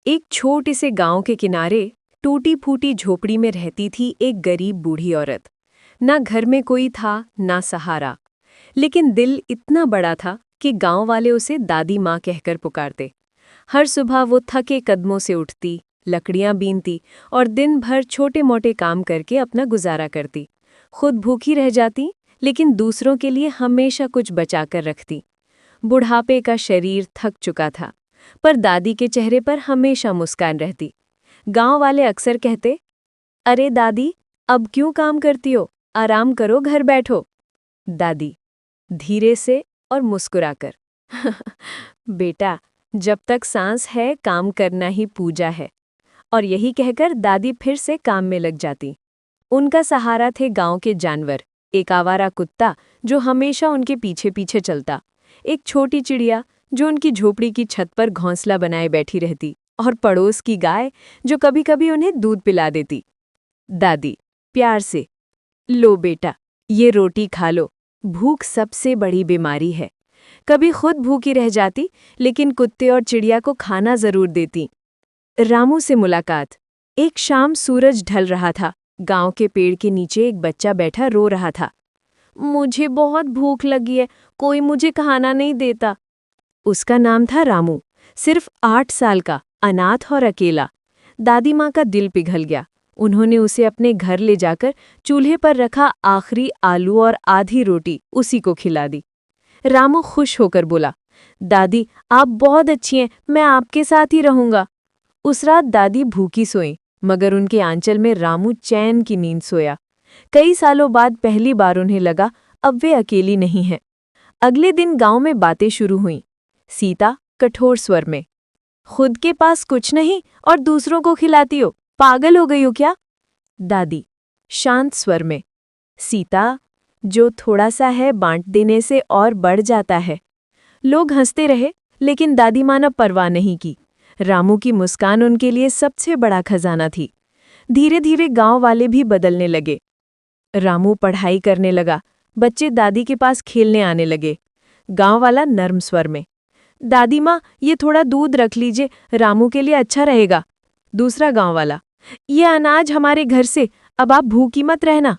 एक छोटे से गांव के किनारे टूटी फूटी झोपड़ी में रहती थी एक गरीब बूढ़ी औरत। ना घर में कोई था ना सहारा, लेकिन दिल इतना बड़ा था कि गांव वाले उसे दादी माँ कहकर पुकारते। हर सुबह वो थके कदमों से उठती, लकड़ियां बीनती और दिन भर छोटे मोटे काम करके अपना गुजारा करती। खुद भूखी रह जाती, लेकिन दूसरों के लिए हमेशा कुछ बचाकर रखती। बुढ़ापे का शरीर थक चुका था, पर दादी के चेहरे पर हमेशा मुस्कान रहती। गांव वाले अक्सर कहते, अरे दादी, अब क्यों काम करती हो, आराम करो, घर बैठो। दादी धीरे से और मुस्कुराकर, बेटा, जब तक सांस है काम करना ही पूजा है। और यही कहकर दादी फिर से काम में लग जाती। उनका सहारा थे गांव के जानवर, एक आवारा कुत्ता जो हमेशा उनके पीछे पीछे चलता, एक छोटी चिड़िया जो उनकी झोपड़ी की छत पर घोंसला बनाए बैठी रहती, और पड़ोस की गाय जो कभी-कभी उन्हें दूध पिला देती। दादी प्यार से, लो बेटा, ये रोटी खा लो, भूख सबसे बड़ी बीमारी है। कभी खुद भूखी रह जाती, लेकिन कुत्ते और चिड़िया को खाना जरूर देती। रामू से मुलाकात। एक शाम सूरज ढल रहा था। गांव के पेड़ के नीचे एक बच्चा बैठा रो रहा था। मुझे बहुत भूख लगी है, कोई मुझे खाना नहीं देता। उसका नाम था रामू, सिर्फ 8 साल का, अनाथ और अकेला। दादी माँ का दिल पिघल गया। उन्होंने उसे अपने घर ले जाकर चूल्हे पर रखा आखिरी आलू और आधी रोटी उसी को खिला दी। रामू खुश होकर बोला, दादी आप बहुत अच्छी हैं, मैं आपके साथ ही रहूंगा। उस रात दादी भूखी सोई, मगर उनके आंचल में रामू चैन की नींद सोया। कई सालों बाद पहली बार उन्हें लगा अब वे अकेली नहीं हैं। अगले दिन गांव में बातें शुरू हुईं। सीता कठोर स्वर में, खुद के पास कुछ नहीं और दूसरों को खिलाती हो, पागल हो गई हो क्या? दादी शांत स्वर में, सीता, जो थोड़ा सा है बांट देने से और बढ़ जाता है। लोग हंसते रहे, लेकिन दादी माँ ने परवाह नहीं की। रामू की मुस्कान उनके लिए सबसे बड़ा खजाना थी। धीरे धीरे गांव वाले भी बदलने लगे। रामू पढ़ाई करने लगा, बच्चे दादी के पास खेलने आने लगे। गांव वाला नर्म स्वर में, दादी माँ ये थोड़ा दूध रख लीजिए, रामू के लिए अच्छा रहेगा। दूसरा गांव वाला, ये अनाज हमारे घर से, अब आप भूखी मत रहना।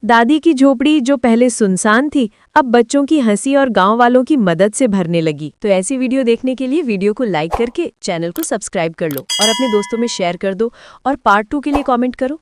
दादी की झोपड़ी जो पहले सुनसान थी, अब बच्चों की हंसी और गांव वालों की मदद से भरने लगी। तो ऐसी वीडियो देखने के लिए वीडियो को लाइक करके चैनल को सब्सक्राइब कर लो और अपने दोस्तों में शेयर कर दो, और पार्ट 2 के लिए कमेंट करो।